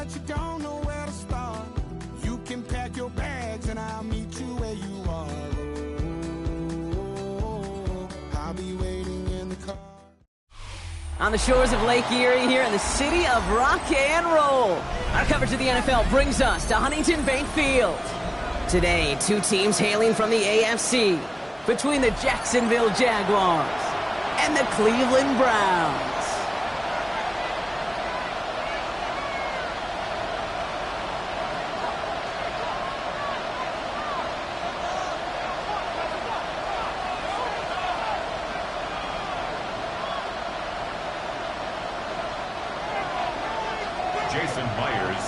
but you don't know where to start. You can pack your bags and I'll meet you where you are. Oh, I'll be waiting in the car. On the shores of Lake Erie here in the city of rock and roll. Our coverage of the NFL brings us to Huntington Bank Field. Today, two teams hailing from the AFC between the Jacksonville Jaguars and the Cleveland Browns.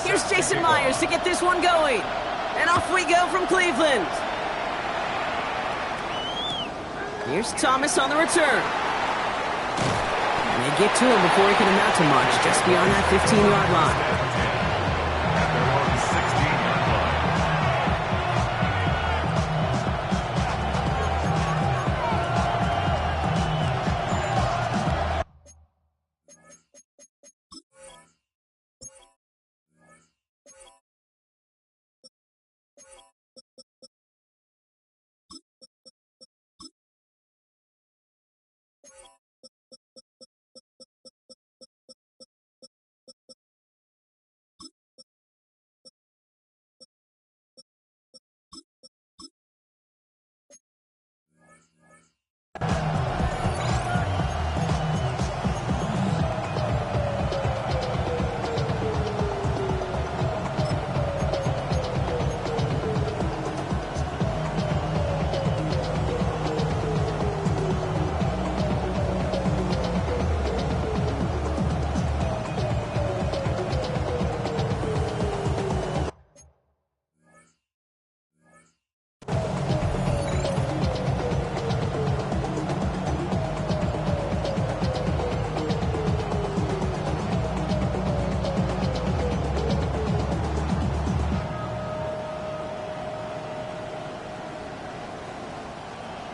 Here's Jason Myers to get this one going. And off we go from Cleveland. Here's Thomas on the return. And they get to him before he can amount to much, just beyond that 15-yard line.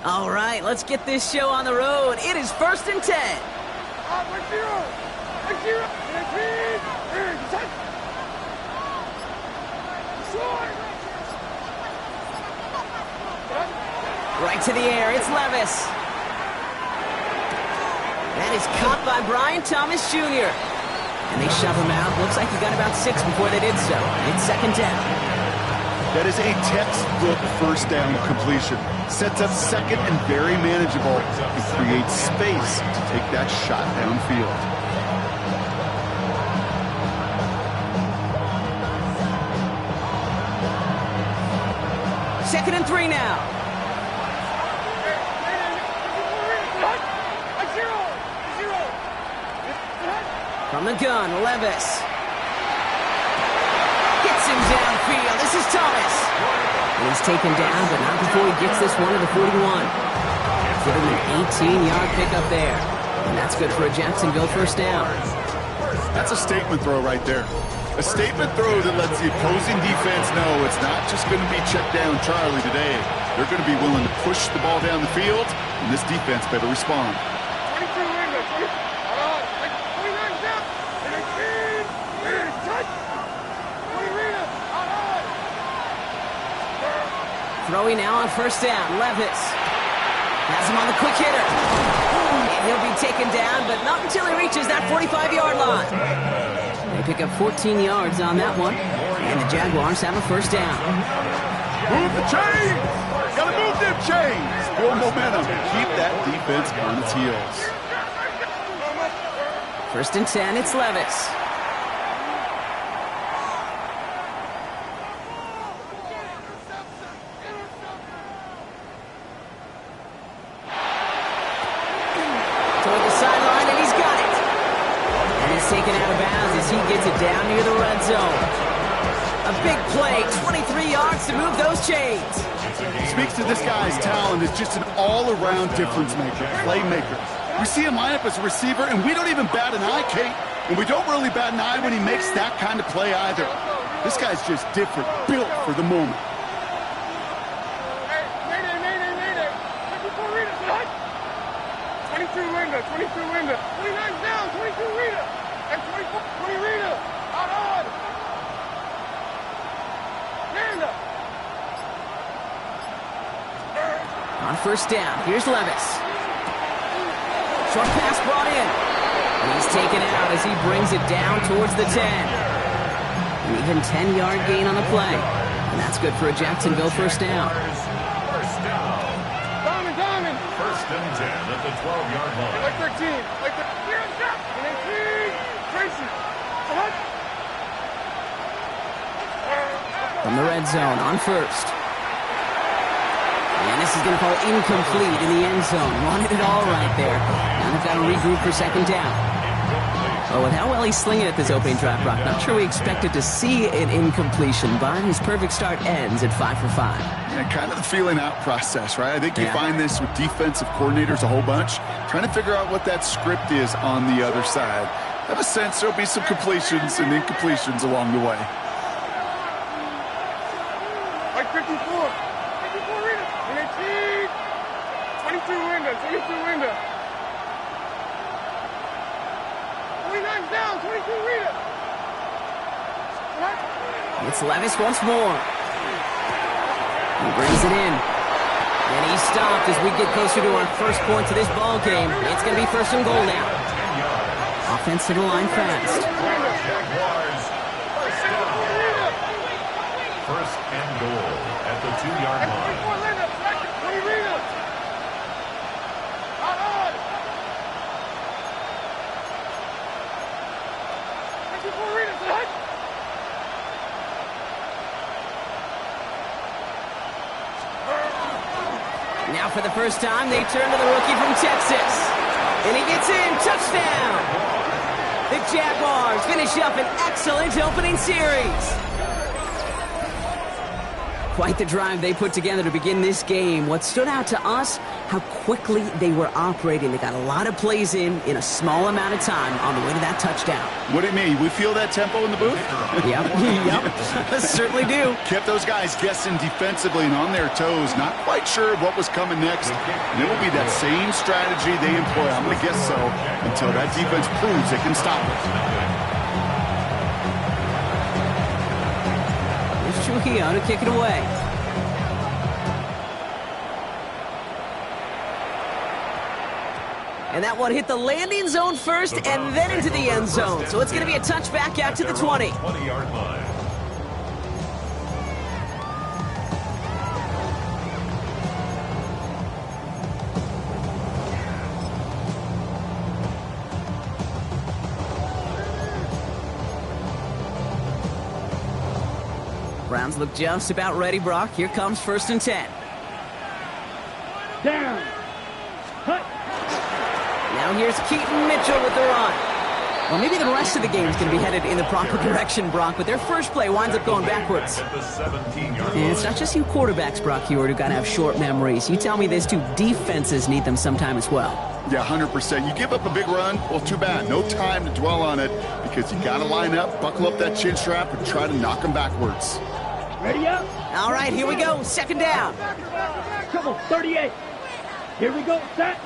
All right, let's get this show on the road. It is 1st and 10. Right to the air, it's Levis. That is caught by Brian Thomas Jr. And they shove him out. Looks like he got about 6 before they did so. It's 2nd down. That is a textbook first down completion. Sets up second and very manageable and creates space to take that shot downfield. Second and 3 now. From the gun, Levis. Gets him downfield. This is Thomas. And he's taken down, but not before he gets this one to the 41. Give him an 18-yard pickup there. And that's good for a Jacksonville first down. That's a statement throw right there. A statement throw that lets the opposing defense know it's not just going to be check down Charlie today. They're going to be willing to push the ball down the field, and this defense better respond. Throwing now on first down, Levis. Has him on the quick hitter. And he'll be taken down, but not until he reaches that 45-yard line. They pick up 14 yards on that one, and the Jaguars have a first down. Move the chains! Gotta move them chains! Build momentum. Keep that defense on its heels. 1st and 10, it's Levis. Taken out of bounds as he gets it down near the red zone. A big play, 23 yards to move those chains. Speaks to this guy's talent as just an all-around difference maker, playmaker. We see him line up as a receiver, and we don't even bat an eye, Kate. And we don't really bat an eye when he makes that kind of play either. This guy's just different, built for the moment. Mayday. 22 Linda, 29 down, 22 Rita. And 20 Rita, out on. first down. Here's Levis. Short pass brought in. And he's taken out as he brings it down towards the 10. An even 10-yard gain on the play. And that's good for a Jacksonville first down. Diamond. First and 10 at the 12-yard line. Like 13. Like 13. Here it's up. And 18. Tracy. From the red zone on first. And this is going to fall incomplete in the end zone. Wanted it all right there. Now they've got to regroup for second down. Oh, and how well he's slinging at this opening drive, Brock. Not sure we expected to see an incompletion, but his perfect start ends at 5 for 5. Yeah, kind of the feeling out process, right? I think you find this with defensive coordinators a whole bunch, trying to figure out what that script is on the other side. I have a sense there'll be some completions and incompletions along the way. Like 54. 54 readers. And 18. 22 windows. 22 windows. 29's down. 22 readers. It's Levis once more. He brings it in. And he's stopped as we get closer to our first point to this ball game. It's going to be first and goal now. Offense to the line fast. First and goal at the 2-yard line. 20 readers. Out. 24 readers. Now for the first time, they turn to the rookie from Texas. And he gets in. Touchdown. The Jaguars finish up an excellent opening series. Quite the drive they put together to begin this game. What stood out to us, how quickly they were operating. They got a lot of plays in a small amount of time on the way to that touchdown. What do you mean? We feel that tempo in the booth? Yep. Certainly do. Kept those guys guessing defensively and on their toes, not quite sure what was coming next. And it will be that same strategy they employ, I'm going to guess so, until that defense proves it can stop it. Trujillo to kick it away. And that one hit the landing zone first and then into the end zone. So it's going to be a touchback out to the 20. 20-yard line. Browns look just about ready, Brock. Here comes first and 10. Down. Now here's Keaton Mitchell with the run. Well, maybe the rest of the game is going to be headed in the proper direction, Brock, but their first play winds up going backwards. At the 17-yard line. And it's not just you quarterbacks, Brock Huard, who got to have short memories. You tell me this too, defenses need them sometime as well. Yeah, 100%. You give up a big run, well, too bad. No time to dwell on it because you got to line up, buckle up that chin strap, and try to knock them backwards. Ready up. All right, here we go. Second down. Come on, 38. Here we go. Set.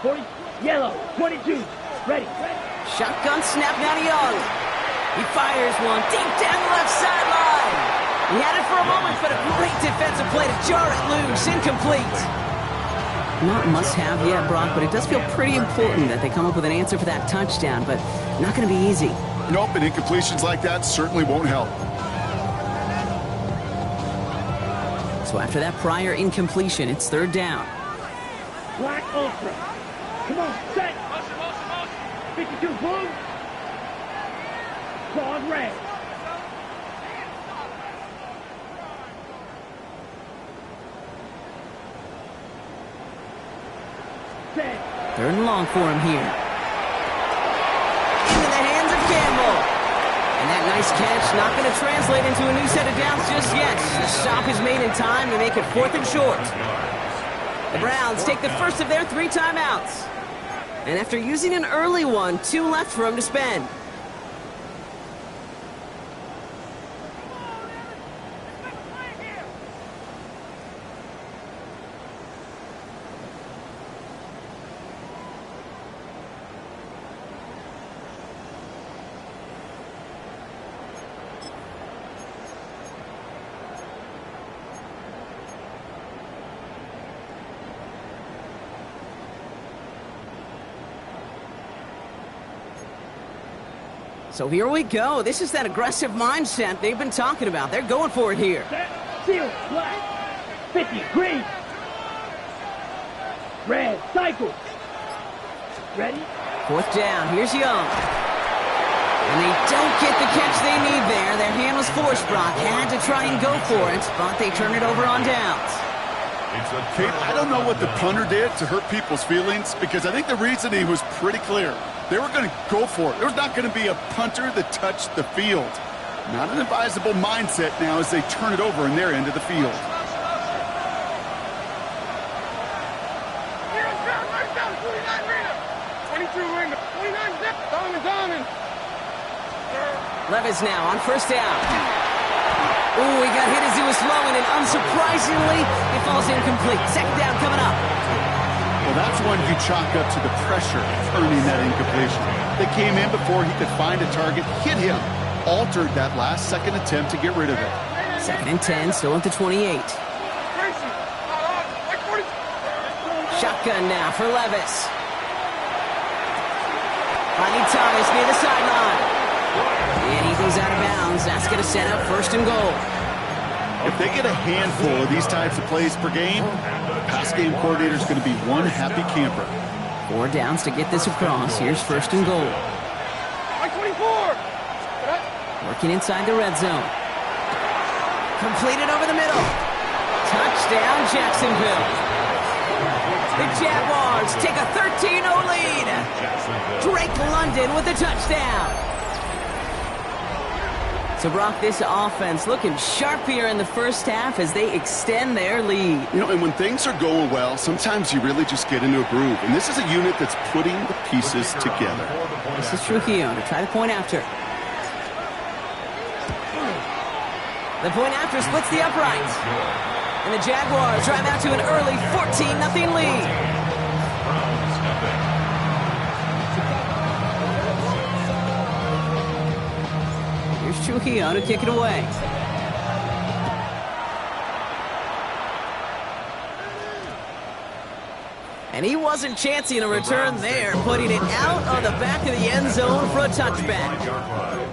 40. Yellow. 22. Ready. Shotgun snap now to Young. He fires one deep down the left sideline. He had it for a moment, but a great defensive play to jar it loose. Incomplete. Not must-have yet, Brock, but it does feel pretty important that they come up with an answer for that touchdown, but not going to be easy. Nope, and incompletions like that certainly won't help. So after that prior incompletion, it's third down. Black Ultra. Come on, set. 52, boom. Claude red. Set. Third and long for him here. Into the hands of Campbell. And that nice catch not going to translate into a new set of downs just yet. The stop is made in time to make it fourth and short. The Browns take the first of their 3 timeouts. And after using an early one, 2 left for him to spend. So here we go. This is that aggressive mindset they've been talking about. They're going for it here. Set, seal, black. 50, green. Red, cycle. Ready? 4th down. Here's Young. And they don't get the catch they need there. Their hand was forced, Brock. Had to try and go for it, but they turn it over on downs. Kate, I don't know what the punter did to hurt people's feelings, because I think the reasoning was pretty clear. They were going to go for it. There's not going to be a punter that touched the field. Not an advisable mindset now as they turn it over in their end of the field. Levis now on 1st down. Ooh, he got hit as he was throwing, and unsurprisingly, it falls incomplete. 2nd down coming up. Well, that's one you chalk up to the pressure of earning that incompletion. They came in before he could find a target, hit him, altered that last-second attempt to get rid of it. 2nd and 10, still at the 28. Shotgun now for Levis. Finding Thomas near the sideline. And he goes out of bounds. That's going to set up 1st and goal. If they get a handful of these types of plays per game, the pass game coordinator is going to be one happy camper. 4 downs to get this across. Here's 1st and goal. 24. Working inside the red zone. Completed over the middle. Touchdown, Jacksonville. The Jaguars take a 13-0 lead. Drake London with a touchdown. So, Brock, this offense looking sharp here in the first half as they extend their lead. You know, and when things are going well, sometimes you really just get into a groove. And this is a unit that's putting the pieces together. This is Trujillo to try the point after. The point after splits the uprights. And the Jaguars drive out to an early 14-0 lead. Here's Trujillo to kick it away. And he wasn't chancing a return there, putting it out on the back of the end zone for a touchback.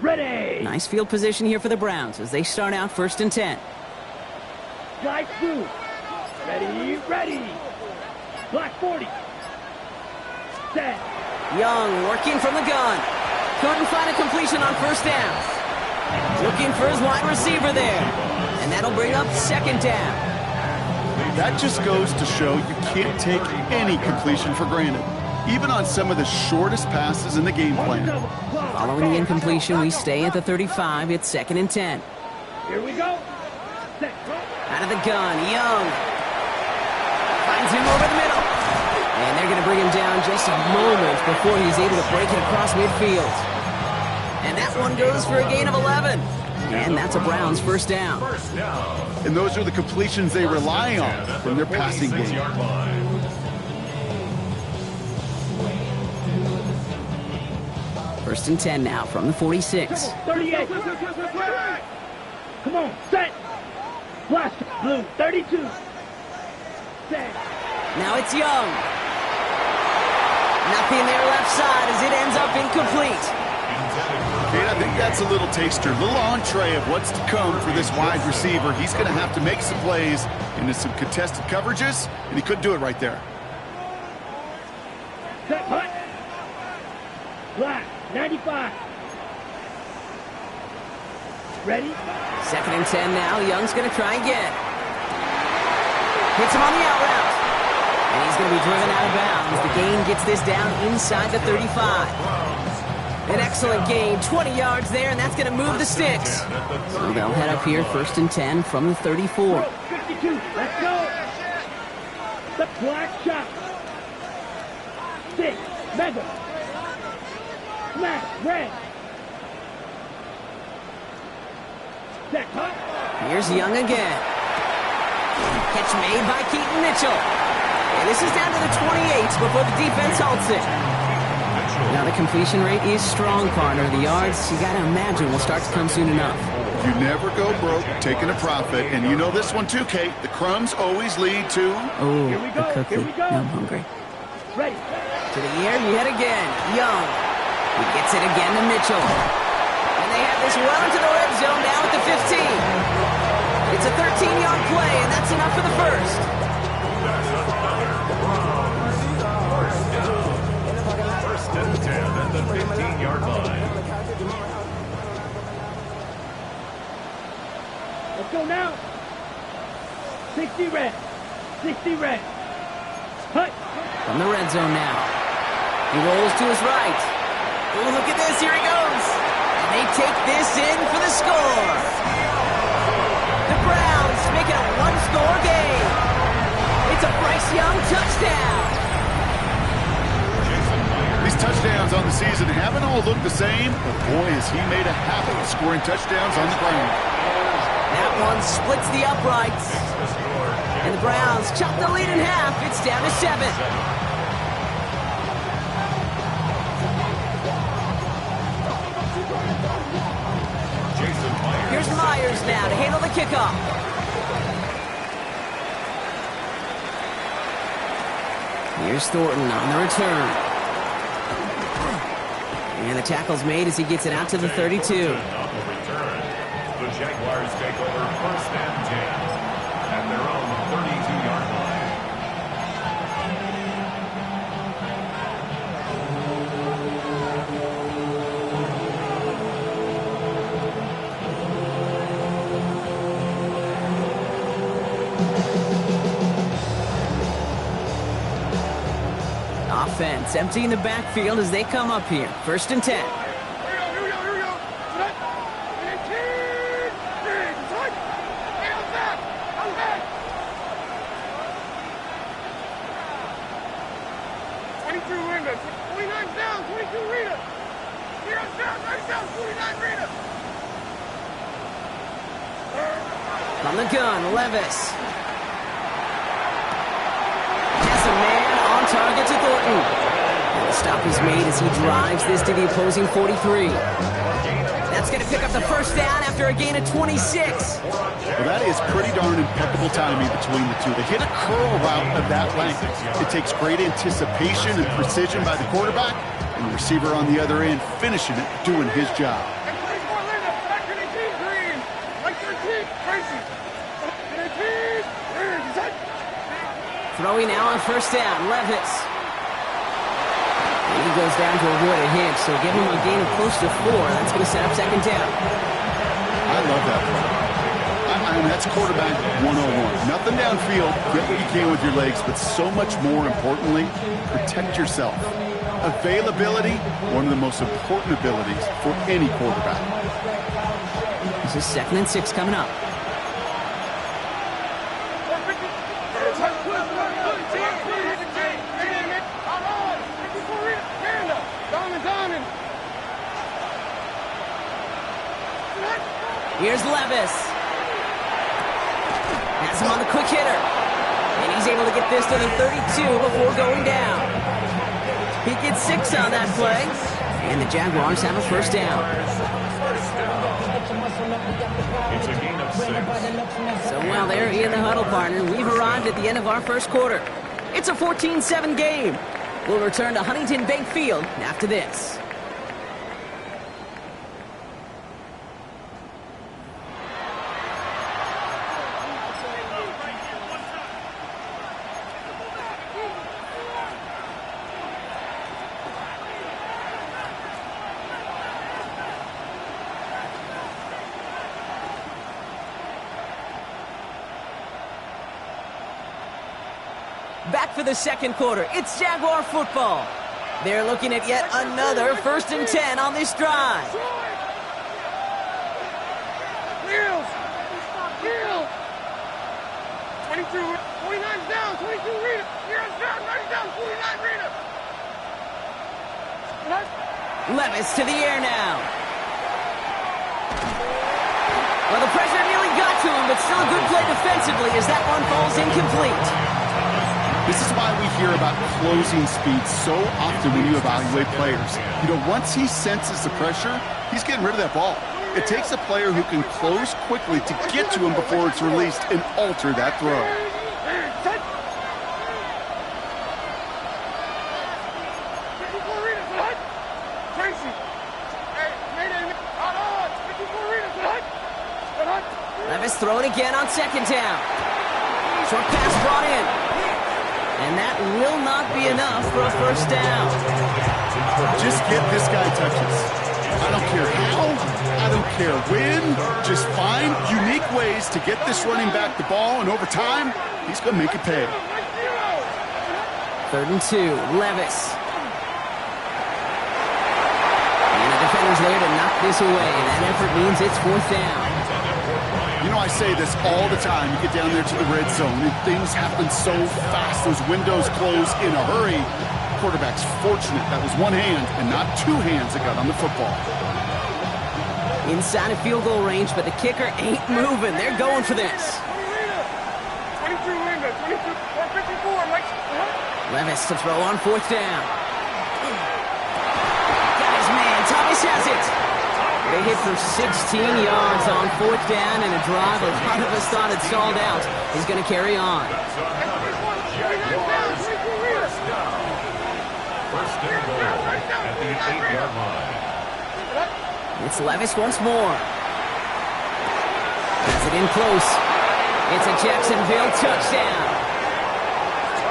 Ready. Nice field position here for the Browns as they start out 1st and 10. Guys through. Ready, ready. Black 40. Set. Young working from the gun. Couldn't find a completion on 1st down. Looking for his wide receiver there. And that'll bring up 2nd down. That just goes to show you can't take any completion for granted, even on some of the shortest passes in the game plan. Following the incompletion, we stay at the 35. It's 2nd and 10. Here we go. Set. Out of the gun, Young. Finds him over the middle. And they're going to bring him down just a moment before he's able to break it across midfield. And that one goes for a gain of 11. And that's a Browns 1st down. And those are the completions they rely on from their passing game. First and 10 now from the 46. 38. Come on, set. Flash, blue, 32. Set. Now it's Young. Nothing there left side as it ends up incomplete. Kate, I think that's a little taster, a little entree of what's to come for this wide receiver. He's going to have to make some plays into some contested coverages, and he couldn't do it right there. Set, hut. Black, 95. Ready? 2nd and 10 now. Young's going to try again. Hits him on the out route. And he's going to be driven out of bounds. The gain gets this down inside the 35. An excellent gain, 20 yards there, and that's going to move the sticks. So they'll head up here, 1st and 10 from the 34. 52, let's go. The black shot. 6, mega. Smash, red. Set, hot. Here's Young again. Catch made by Keaton Mitchell. And this is down to the 28 before the defense halts it. Now the completion rate is strong, partner. The yards, you got to imagine, will start to come soon enough. You never go broke taking a profit. And you know this one too, Kate. The crumbs always lead to... Oh, Here we the go, cookie. here we go. Now I'm hungry. Ready. To the air, yet again. Young. He gets it again to Mitchell. And they have this well into the red zone now at the 15. It's a 13-yard play, and that's enough for the first. First and 10 at the 15-yard line. Let's go now. 60 red. 60 red. Hut. From the red zone now. He rolls to his right. Oh, look at this. Here he goes. And they take this in for the score. The Browns make it a one-score game. It's a Bryce Young touchdown. These touchdowns on the season haven't all looked the same, but boy, has he made a habit of scoring touchdowns on the ground. That one splits the uprights. And the Browns chop the lead in half. It's down to 7. Here's Myers now to handle the kickoff. Here's Thornton on the return. And the tackle's made as he gets it out to the 32. The Jaguars take over 1st and 10 at their own 32-yard line. Offense emptying the backfield as they come up here. 1st and 10. Here we go. Set. 18. Tight. Hey, I'm back. 22 Rita. 29 down. 22 Rita. Zero's down. 30 down. 49 Rita. On the gun, Levis. Has a man on target to Thornton. And the stop is made as he drives this to the opposing 43. That's going to pick up the first down after a gain of 26. Well, that is pretty darn impeccable timing between the two. They hit a curl route of that length. It takes great anticipation and precision by the quarterback, and the receiver on the other end finishing it, doing his job. And 24 Linda. Back to 18 Green. Like 13 Tracy. 18 Green. Set. Throwing now on 1st down, Levis. And he goes down to avoid a hit, so give him a gain of close to 4. That's going to set up 2nd down. I love that play. I mean, that's quarterback 101. Nothing downfield, get what you can with your legs, but so much more importantly, protect yourself. Availability, one of the most important abilities for any quarterback. This is 2nd and 6 coming up. Here's Levis. Has him on the quick hitter. And he's able to get this to the 32 before going down. He gets 6 on that play. And the Jaguars have a 1st down. It's a gain of 6. So while they're in the huddle, partner, we've arrived at the end of our 1st quarter. It's a 14-7 game. We'll return to Huntington Bank Field after this. Back for the second quarter. It's Jaguar football. They're looking at yet another 1st and 10 on this drive. Heels! Heels! 22, 49's down, 22 Rita. Heels down, 90 down, 49 Rita. Levis to the air now. Well, the pressure nearly got to him, but still a good play defensively as that one falls incomplete. This is why we hear about closing speed so often when you evaluate players. You know, once he senses the pressure, he's getting rid of that ball. It takes a player who can close quickly to get to him before it's released and alter that throw. Levis throw it again on 2nd down. Short pass brought in. And that will not be enough for a 1st down. Just get this guy touches. I don't care how, I don't care when. Just find unique ways to get this running back the ball, and over time, he's going to make it pay. 3rd and 2, Levis. And the defender's there to knock this away. That effort means it's 4th down. You know, I say this all the time. You get down there to the red zone, and things happen so fast. Those windows close in a hurry. Quarterback's fortunate that was one hand and not 2 hands that got on the football. Inside of field goal range, but the kicker ain't moving. They're going for this. 22 Linda, 22, 454, Mike. Levis to throw on 4th down. Got his man. Thomas has it. They hit for 16 yards on 4th down, and a drive a lot of us thought had stalled out is going to carry on. First and goal at the 8-yard line. It's Levis once more. Has it in close. It's a Jacksonville touchdown.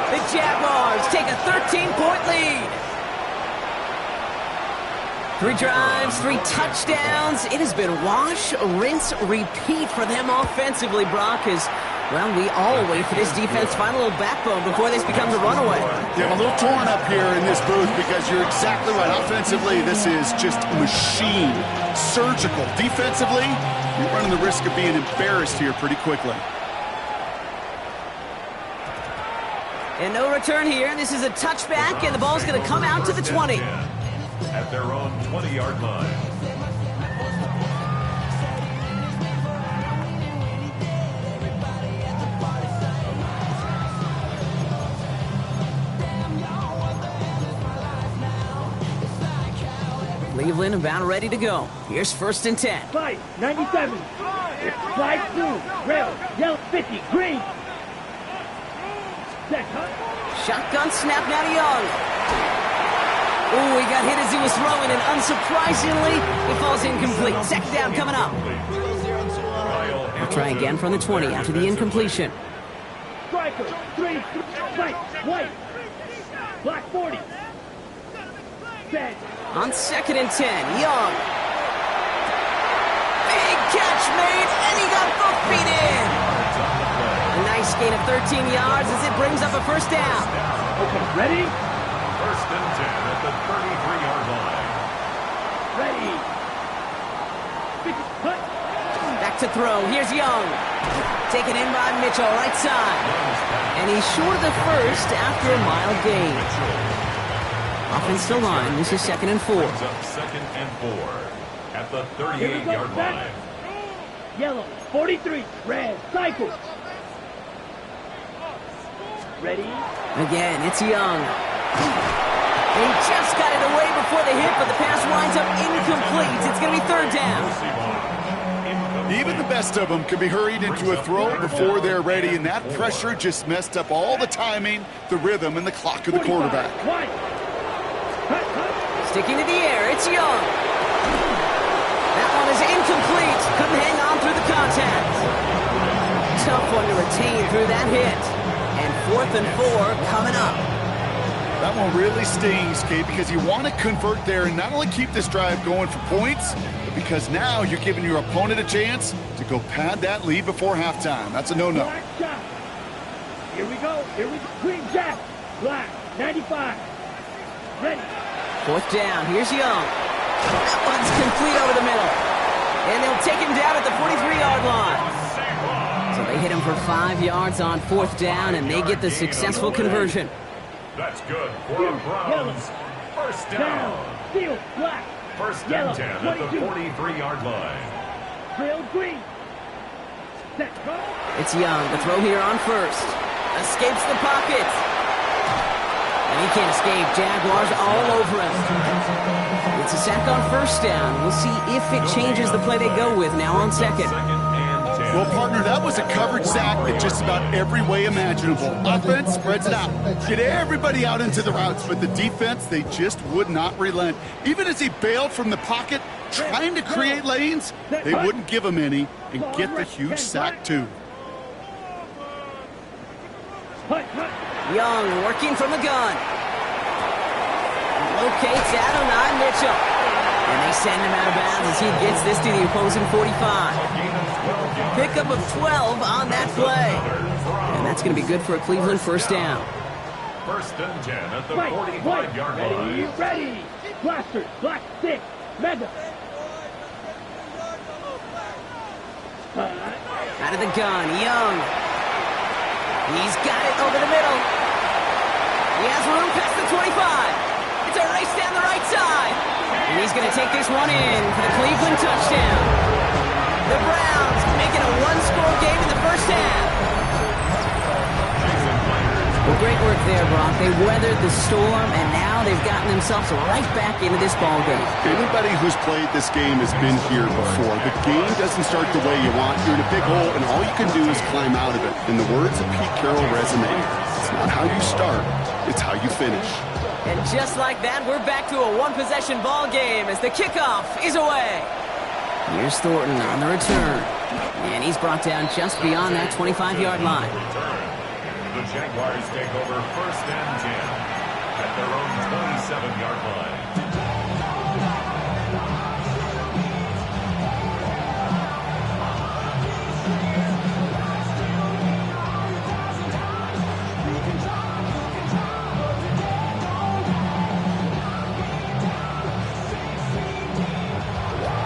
The Jaguars take a 13-point lead. 3 drives, 3 touchdowns. It has been wash, rinse, repeat for them offensively, Brock, as, well, we all wait for this defense to find a little backbone before this becomes a runaway. Yeah, I'm a little torn up here in this booth because you're exactly right. Offensively, this is just machine, surgical. Defensively, you're running the risk of being embarrassed here pretty quickly. And no return here. This is a touchback, and the ball's going to come out to the 20. At their own 20-yard line. Cleveland about ready to go. Here's 1st and 10. Slide, 97. Slide through. Rail, yellow, 50. Green. Set, Shotgun snap now to Young. Ooh, he got hit as he was throwing, and unsurprisingly, it falls incomplete. 2nd down coming up. We'll try again from the 20 after the incompletion. Striker, 3, right, white. Black 40. Set. On 2nd and 10, Young. Big catch made, and he got both feet in. A nice gain of 13 yards as it brings up a 1st down. Okay, ready? 1st and 10 at the 33-yard line. Ready. Cut. Back to throw. Here's Young. Taken in by Mitchell, right side. And he's short of the 1st after a mild gain. Offensive line. This is 2nd and 4. Brings up 2nd and 4 at the 38-yard line. Yellow, 43. Red, cycle. Ready? Again, it's Young. He just got it away before the hit, but the pass winds up incomplete. It's going to be 3rd down. Even the best of them can be hurried into a throw before they're ready, and that pressure just messed up all the timing, the rhythm, and the clock of the quarterback. Sticking to the air, it's Young. That one is incomplete. Couldn't hang on through the contact. Tough one to retain through that hit. And 4th and 4 coming up. That one really stings, Kate, because you want to convert there and not only keep this drive going for points, but because now you're giving your opponent a chance to go pad that lead before halftime. That's a no-no. Here we go. Here we go. Green Jack. Black, 95. Ready. Fourth down. Here's Young. That one's complete over the middle. And they'll take him down at the 43-yard line. So they hit him for 5 yards on fourth down, and they get the successful conversion. That's good for the Browns. First down. Field, black. First and Yellow, 10 at the 22. 43-yard line. Trail green. Set, go. It's Young. The throw here on first. Escapes the pocket. And he can't escape. Jaguars all over him. It's a sack on first down. We'll see if it changes the play they go with now on second. Well, partner, that was a coverage sack in just about every way imaginable. Offense spreads it out. Get everybody out into the routes, but the defense, they just would not relent. Even as he bailed from the pocket, trying to create lanes, they wouldn't give him any and get the huge sack, too. Young working from the gun. Locates Adonai Mitchell. And they send him out of bounds as he gets this to the opposing 45. Pickup of 12 on that play. And that's going to be good for a Cleveland first down. First and 10 at the 45-yard line. Ready. Blaster, black, 6. Mega. Out of the gun, Young. He's got it over the middle. He has room past the 25. It's a race down the right side. And he's going to take this one in for the Cleveland touchdown. The Browns making a one-score game in the first half. Well, great work there, Brock. They weathered the storm, and now they've gotten themselves right back into this ball game. Anybody who's played this game has been here before. The game doesn't start the way you want. You're in a big hole, and all you can do is climb out of it. In the words of Pete Carroll resonated, it's not how you start, it's how you finish. And just like that, we're back to a one-possession ball game as the kickoff is away. Here's Thornton on the return. And he's brought down just beyond that 25-yard line. The Jaguars take over first and 10 at their own 27-yard line.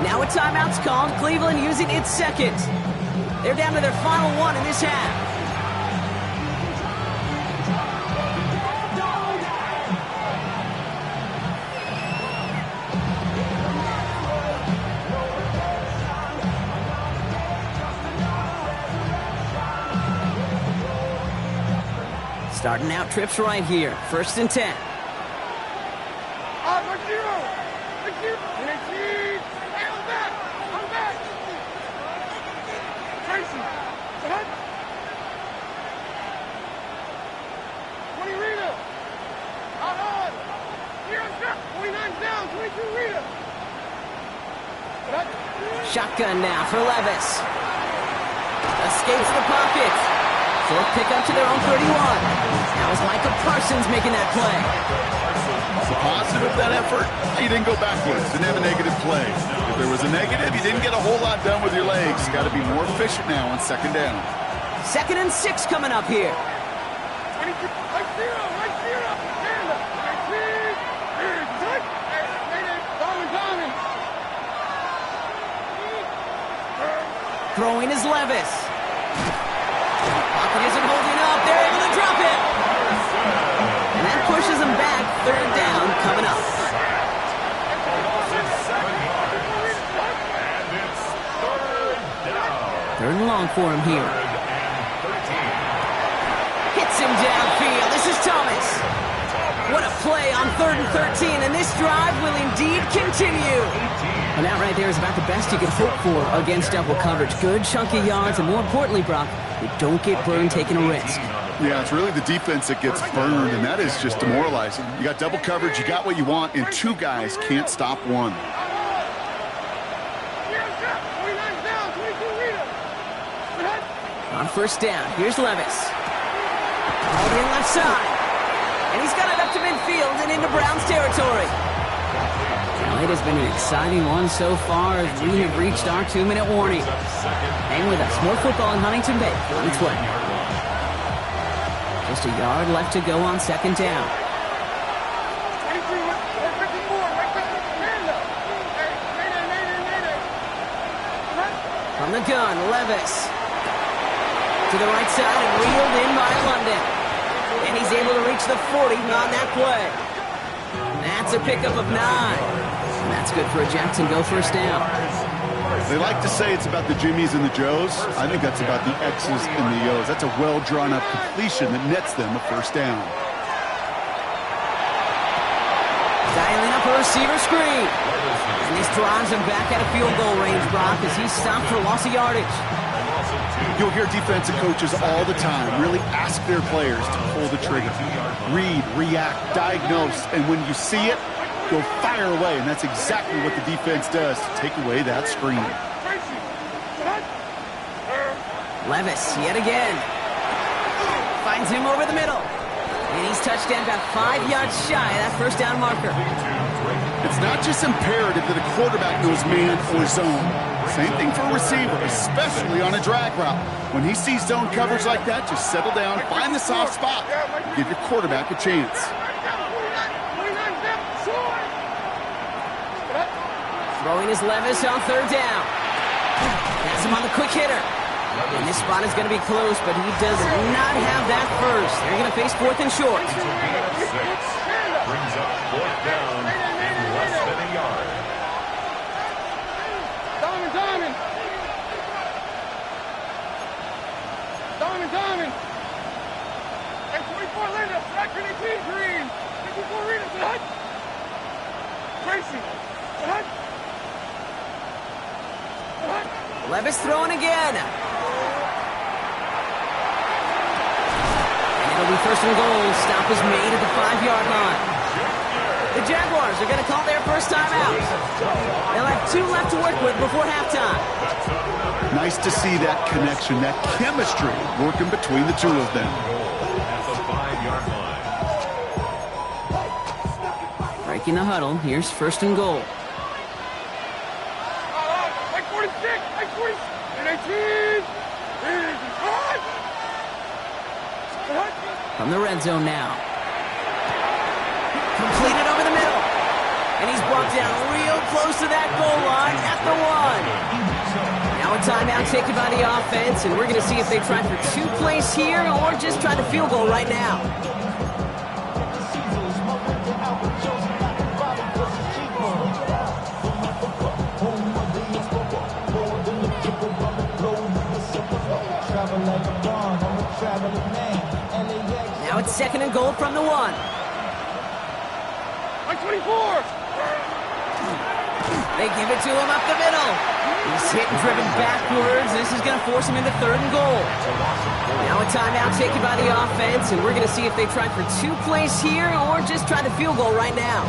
Now a timeout's called. Cleveland using its second. They're down to their final one in this half. Starting out trips right here. First and 10. Shotgun now for Levis. Escapes the pocket. Short pickup to their own 31. Now it's Micah Parsons making that play. The positive of that effort, you didn't go backwards. Didn't have a negative play. If there was a negative, you didn't get a whole lot done with your legs. Got to be more efficient now on second down. 2nd and 6 coming up here. Throwing is Levis. Pocket isn't holding up. They're able to drop it. And that pushes them back. 3rd down coming up. Third and long for him here. Hits him downfield. This is Thomas. What a play on 3rd and 13. And this drive will indeed continue. And that right there is about the best you can hope for against double coverage. Good chunky yards, and more importantly, Brock, you don't get burned taking a risk. Yeah, it's really the defense that gets burned, and that is just demoralizing. You got double coverage, you got what you want, and 2 guys can't stop one. On first down, here's Levis. Out in left side. And he's got it up to midfield and into Browns territory. Well, it has been an exciting one so far as we have reached our 2-minute warning. Hang with us. More football in Huntington Bay on its way. Just a yard left to go on second down. 23, 54, right back. Stand up. Mayday. From the gun, Levis. To the right side and reeled in by London. And he's able to reach the 40 on that play. That's a pickup of 9. And that's good for a Jacksonville first down. They like to say it's about the Jimmies and the Joes. I think that's about the X's and the O's. That's a well-drawn-up completion that nets them a first down. Dialing up a receiver screen. And this drives him back at a field goal range, Brock, as he's stopped for loss of yardage. You'll hear defensive coaches all the time really ask their players to pull the trigger. Read, react, diagnose, and when you see it, go fire away, and that's exactly what the defense does to take away that screen. Levis, yet again. Finds him over the middle. And he's touchdown about 5 yards shy of that first down marker. It's not just imperative that a quarterback knows man or zone. Same thing for a receiver, especially on a drag route. When he sees zone coverage like that, just settle down, find the soft spot, give your quarterback a chance. Throwing his Levis on third down. Has him on the quick hitter. And this spot is going to be close, but he does not have that first. They're going to face 4th and short. Brings up 4th down and less than a yard. Diamond. Hey, 24 Linda, back to the green. 54 Rita, good. Tracy, good. Levis throwing again. And it'll be 1st and goal. Stop is made at the 5-yard line. The Jaguars are going to call their first time out. They'll have 2 left to work with before halftime. Nice to see that connection, that chemistry working between the two of them. At the 5-yard line. Breaking the huddle. Here's 1st and goal. Like 46, like 40, and 18. From the red zone now. Completed over the middle. And he's brought down real close to that goal line at the 1. Now a timeout taken by the offense, and we're going to see if they try for 2 plays here or just try the field goal right now. Now it's 2nd and goal from the 1. Like 24. They give it to him up the middle. He's hit and driven backwards. This is going to force him into 3rd and goal. Now a timeout taken by the offense, and we're going to see if they try for 2 plays here or just try the field goal right now.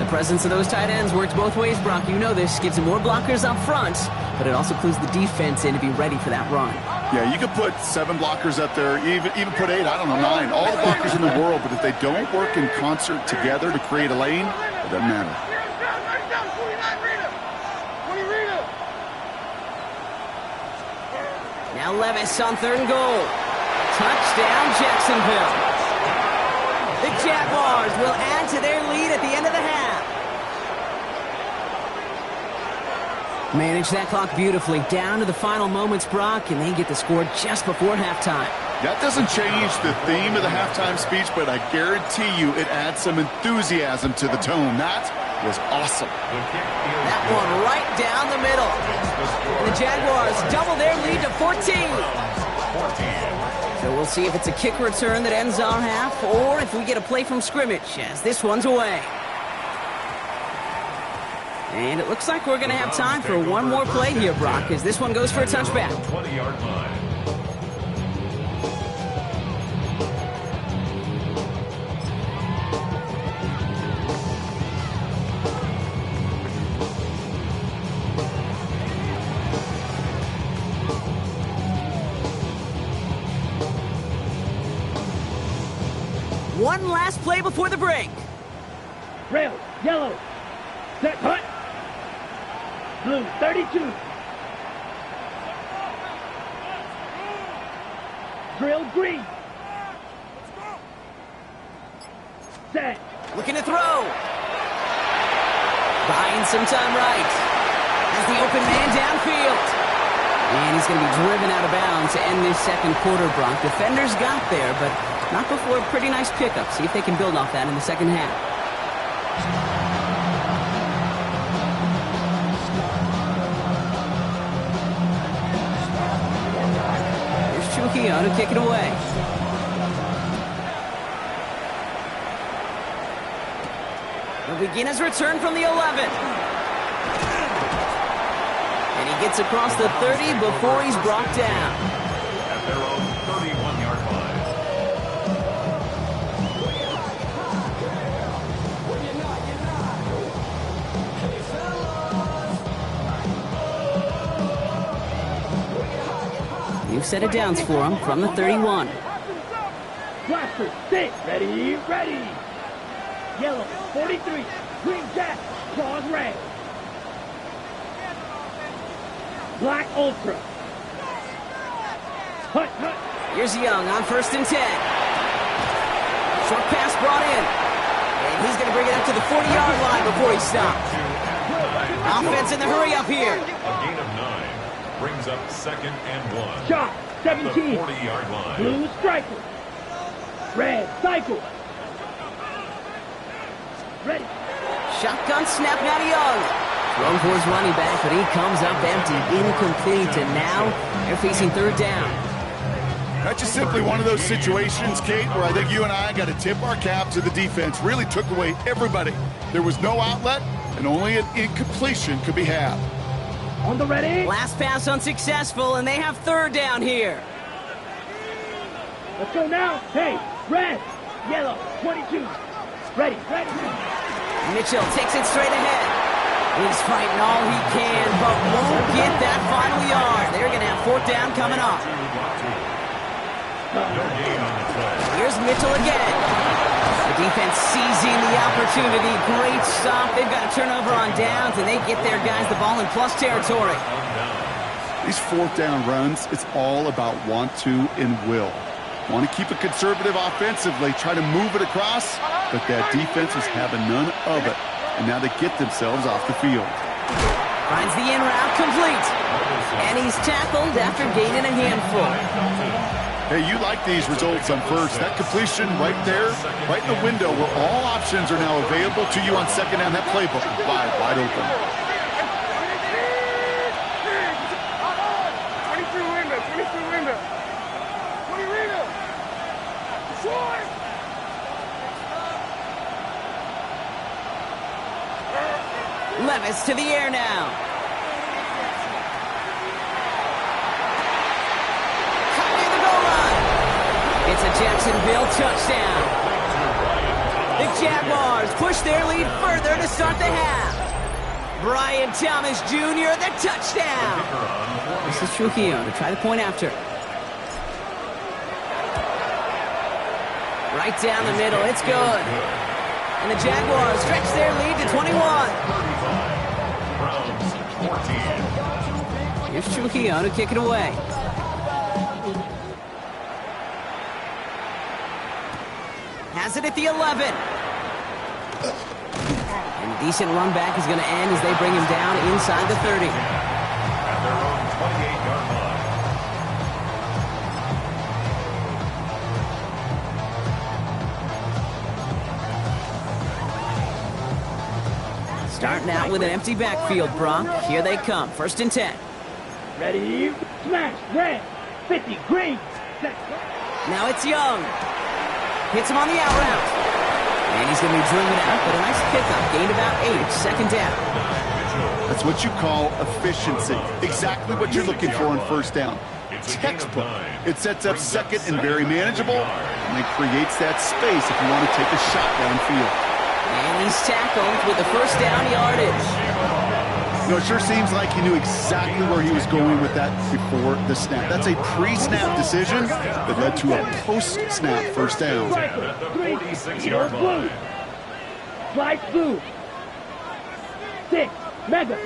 The presence of those tight ends works both ways, Brock. You know this. Gives them more blockers up front, but it also clues the defense in to be ready for that run. Yeah, you could put 7 blockers up there, even put 8, I don't know, 9, all the blockers in the world, but if they don't work in concert together to create a lane, it doesn't matter. Now Levis on 3rd and goal. Touchdown, Jacksonville. The Jaguars will add to their lead at the end of the half. Manage that clock beautifully down to the final moments, Brock, and they get the score just before halftime. That doesn't change the theme of the halftime speech, but I guarantee you it adds some enthusiasm to the tone. That was awesome. That one right down the middle. And the Jaguars double their lead to 14. So we'll see if it's a kick return that ends our half, or if we get a play from scrimmage as this one's away. And it looks like we're going to have time for one more play here, Brock, as this one goes for a touchback. 20-yard line. One last play before the break. Rail, yellow. Set, hut. Blue, 32. Drill, green. set. Looking to throw. Buying some time right. Has the open man downfield. And he's going to be driven out of bounds to end this second quarter, Brock. Defenders got there, but not before a pretty nice pickup. See if they can build off that in the second half. Here's Trujillo to kick it away. He'll begin his return from the 11. And he gets across the 30 before he's brought down. At their own 31-yard line. New set of downs for him from the 31. Blaster, stick, ready, ready. Yellow, 43, green jack, claws red. Black ultra. Hut, hut. Here's Young on 1st and 10. Short pass brought in. And he's going to bring it up to the 40-yard line before he stops. Offense in the hurry up here. A gain of 9 brings up 2nd and 1. Shot, At the 17. 40-yard line. Blue striker. Red cycle. Ready. Shotgun snap now to Young. Thrown for his running back, but he comes up empty, incomplete, and now they're facing 3rd down. That's just simply one of those situations, Kate, where I think you and I got to tip our cap to the defense. Really took away everybody. There was no outlet, and only an incompletion could be had. On the ready. Last pass unsuccessful, and they have 3rd down here. Let's go now. Hey, red, yellow, 22. Ready, ready. Mitchell takes it straight ahead. He's fighting all he can, but won't get that final yard. They're going to have 4th down coming up. No gain on the play. Here's Mitchell again. The defense seizing the opportunity. Great stop. They've got a turnover on downs, and they get their guys the ball in plus territory. These 4th down runs, it's all about want to and will. Want to keep it conservative offensively, try to move it across, but that defense was having none of it. And now they get themselves off the field. Finds the in route complete. And he's tackled after gaining a handful. Hey, you like these results on first. That completion right there, right in the window where all options are now available to you on second down. That playbook wide open. 22 window, 22 window. 20 window. Short. Levis to the air now. Cut near the goal line. It's a Jacksonville touchdown. The Jaguars push their lead further to start the half. Brian Thomas Jr., the touchdown. This is Trujillo to try the point after. Right down the middle, it's good. And the Jaguars stretch their lead to 21. Browns 14. Here's Trujillo to kick it away. Has it at the 11. And a decent run back is going to end as they bring him down inside the 30. At their own 28-yard line. Starting out with an empty backfield, Brock. Here they come. 1st and 10. Ready, smash, red, 50, green, set. Now it's Young. Hits him on the out route. And he's going to be driven out, but a nice pickup. Gained about 8. 2nd down. That's what you call efficiency. Exactly what you're looking for on 1st down. Textbook. It sets up second and very manageable, and it creates that space if you want to take a shot downfield. And he's tackled with the 1st down yardage. You know, it sure seems like he knew exactly where he was going with that before the snap. That's a pre-snap decision that led to a post-snap 1st down. Striker, green, 46-yard blue. line. Slice blue. 6, mega.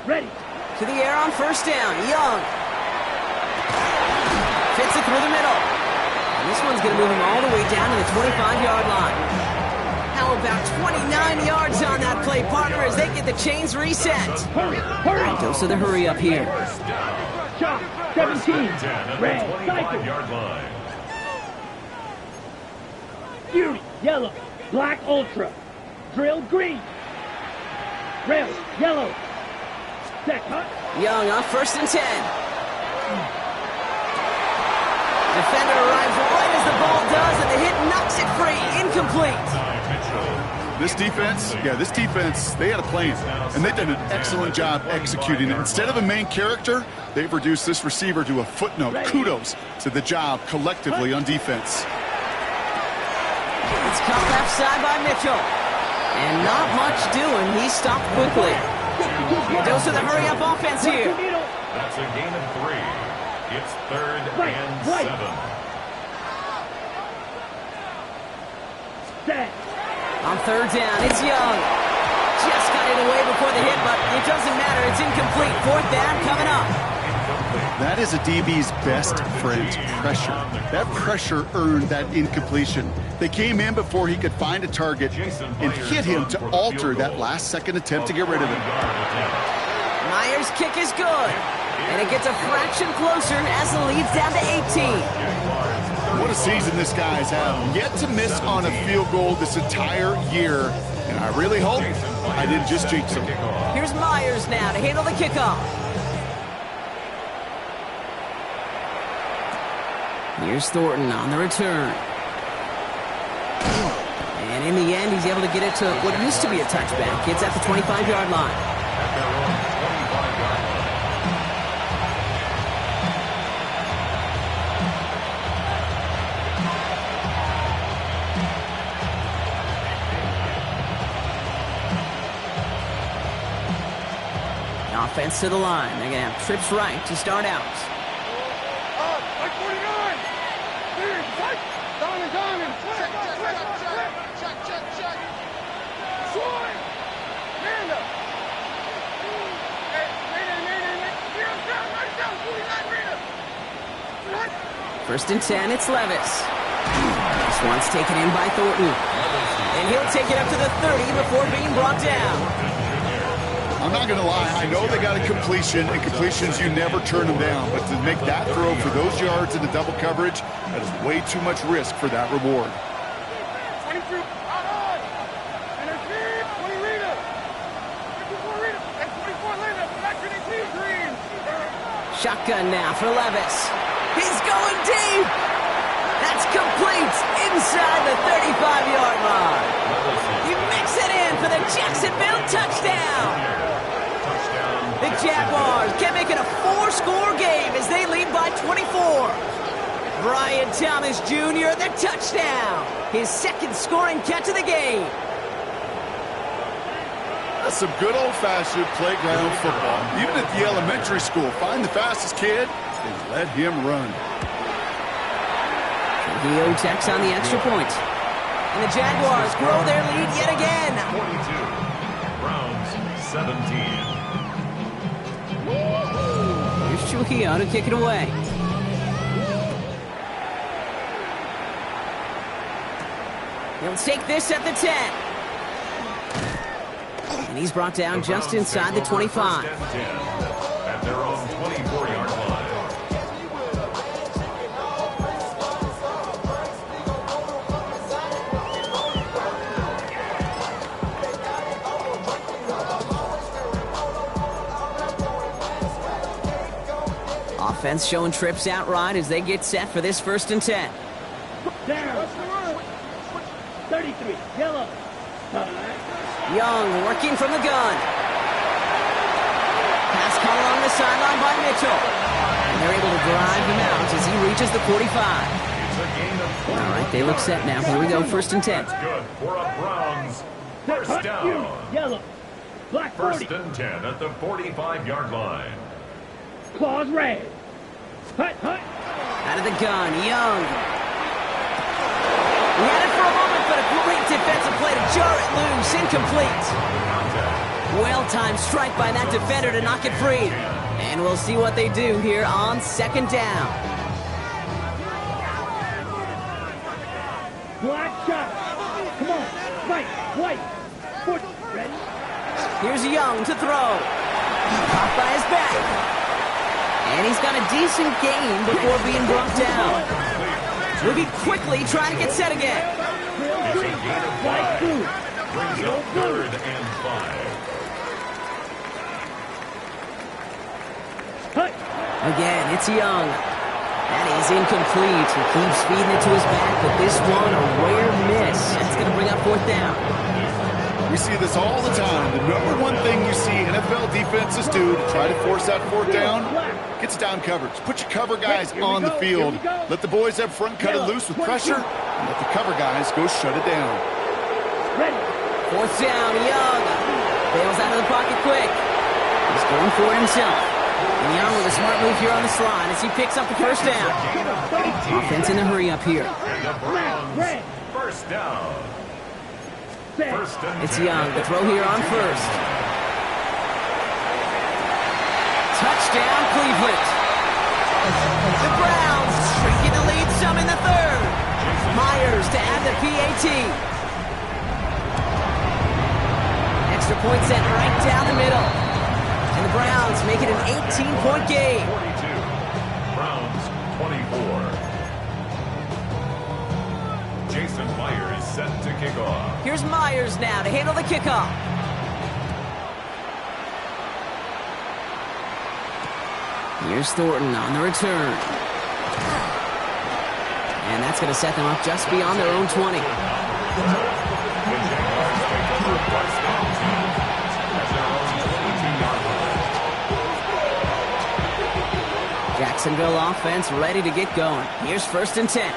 Ready. To the air on 1st down. Young. Fits it through the middle. And this one's going to move him all the way down to the 25-yard line. about 29 yards on that play, partner, as they get the chains reset. Hurry, hurry. Dose of the hurry up here. Shot, 17. 10 at the Red, cycle. 25-yard line. Fury, yellow. Black, ultra. Drill, green. Rail, yellow. Set, cut. Young on 1st and 10. Defender arrives right as the ball does, and the hit knocks it free. Incomplete. This defense, they had a plan, and they've done an excellent job executing it. Instead of a main character, they've reduced this receiver to a footnote. Kudos to the job collectively on defense. It's caught left side by Mitchell. And not much doing. He stopped quickly. Dose of the hurry-up offense here. That's a gain of 3. It's 3rd and 7. Set. On 3rd down, it's Young. Just got it away before the hit, but it doesn't matter. It's incomplete. 4th down coming up. That is a DB's best friend, pressure. That pressure earned that incompletion. They came in before he could find a target and hit him to alter that last-second attempt to get rid of him. Myers' kick is good. And it gets a fraction closer as the lead's down to 18. What a season this guy's had. Yet to miss on a field goal this entire year. And I really hope I didn't just jinx him. Here's Myers now to handle the kickoff. Here's Thornton on the return. And in the end, he's able to get it to what used to be a touchback. It's at the 25-yard line. Offense to the line. They're going to have trips right to start out. Like 49. Clear, check. Diamond. Check. Swing. Manda. Hey, Mayday. Down. 49, 1st and 10, it's Levis. This one's taken in by Thornton. And he'll take it up to the 30 before being brought down. I'm not going to lie. I know they got a completion, and completions, you never turn them down. But to make that throw for those yards in the double coverage, that is way too much risk for that reward. 22. Out on. And there's 20 Rita. 54 Rita. And 24 Lena. Back to the team green. Shotgun now for Levis. He's going deep. That's complete inside the 35-yard line. He makes it in for the Jacksonville touchdown. The Jaguars can make it a 4-score game as they lead by 24. Brian Thomas Jr., the touchdown. His 2nd scoring catch of the game. That's some good old-fashioned playground football. Even at the elementary school, find the fastest kid and let him run. Trujillo checks on the extra point. And the Jaguars grow their lead yet again. 42. Browns 17. Here's Trujillo to kick it away. He'll take this at the 10. And he's brought down just inside the 25. At their own 24-yard line. Offense showing trips outright as they get set for this 1st and 10. Down. 33. Yellow. Young working from the gun. Pass call along the sideline by Mitchell. And they're able to drive him out as he reaches the 45. All right, they look set now. Here we go, 1st and 10. That's good for a Browns. 1st down. Yellow. Black 40. 1st and 10 at the 45-yard line. Claws red. Hut. Out of the gun, Young. He had it for a moment, but a great defensive play to jar it loose. Incomplete. Well-timed strike by that defender to knock it free. And we'll see what they do here on 2nd down. Black shot. Come on. Right, white, foot, ready? Here's Young to throw. Caught by his back. And he's got a decent gain before being brought down. Moving quickly, trying to get set again. Drill green, white, blue. Brings up 3rd and 5. Cut. Again, it's Young. That is incomplete. He keeps feeding it to his back, but this one, a rare miss. That's going to bring up 4th down. We see this all the time. The number one thing you see NFL defenses do to try to force that 4th down, gets down coverage. Put your cover guys on the field. Let the boys up front cut it loose with pressure, and let the cover guys go shut it down. Ready. 4th down, Young. Bails out of the pocket quick. He's going for it himself. And Young with a smart move here on the slide as he picks up the 1st down. Offense in a hurry up here. The Browns, 1st down. It's Young. The throw here on 1st. Touchdown, Cleveland. The Browns shrinking the lead some in the 3rd. Myers to add the PAT. Extra point sent right down the middle. And the Browns make it an 18-point game. 42. Browns 24. Jason Myers set to kick off. Here's Myers now to handle the kickoff. Here's Thornton on the return. And that's going to set them up just beyond their own 20. The Jaguars take over 1st and 10 at their own 22-yard line. Jacksonville offense ready to get going. Here's 1st and 10.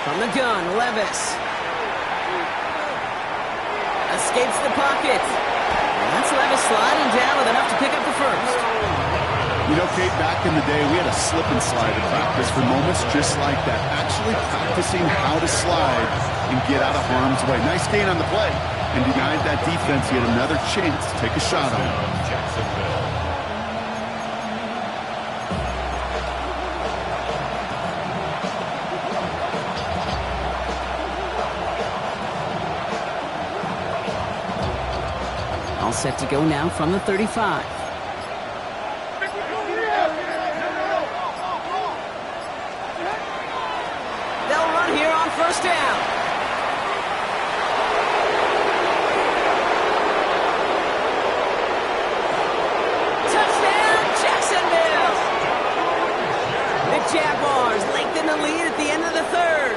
From the gun, Levis. Escapes the pocket. And that's Levis sliding down with enough to pick up the 1st. You know, Kate, back in the day, we had a slip and slide in practice for moments just like that. Actually practicing how to slide and get out of harm's way. Nice gain on the play. And denied that defense yet another chance to take a shot on him. Jacksonville. All set to go now from the 35. They'll run here on 1st down. Touchdown, Jacksonville! The Jaguars lengthen the lead at the end of the 3rd.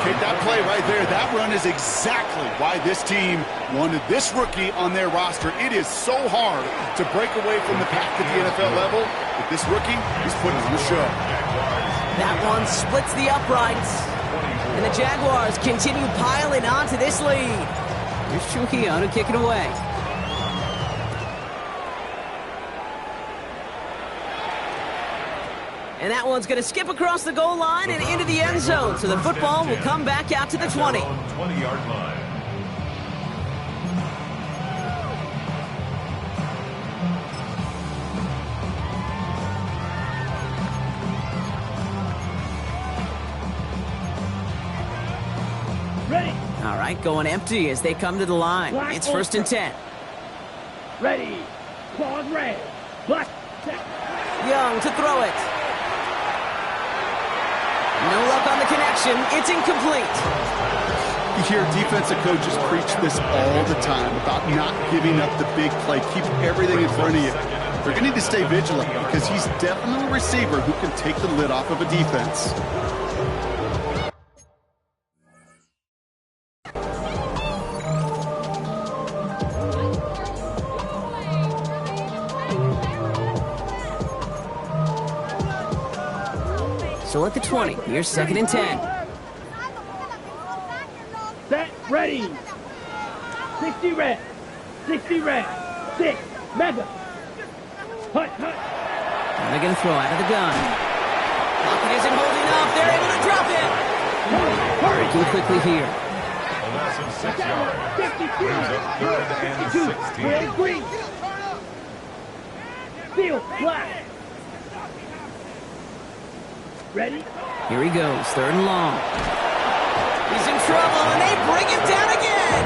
Okay, that play right there, that run is exactly why this team wanted this rookie on their roster. It is so hard to break away from the pack at the NFL level, but this rookie is putting on a show. That one splits the uprights. And the Jaguars continue piling onto this lead. Here's Trujillo to kick it away. And that one's going to skip across the goal line and into the end zone. So the football will come back out to the 20. 20-yard line. Ready. All right, going empty as they come to the line. It's 1st and 10. Ready. Claws red. Black. Young to throw it. No luck on the connection. It's incomplete. You hear defensive coaches preach this all the time about not giving up the big play. Keep everything in front of you. They're going to need to stay vigilant because he's definitely a receiver who can take the lid off of a defense. So at the 20, here's 2nd and 10. Set, ready. 60 red. 60 red. 6. Mega. Hut, hut. They're going to throw out of the gun. Pocket isn't holding up. They're able to drop it. Working quickly here. A loss of 6 yards. Brings up 3rd and 16. Green. Field, black. Ready? Here he goes, 3rd and long. He's in trouble, and they bring him down again.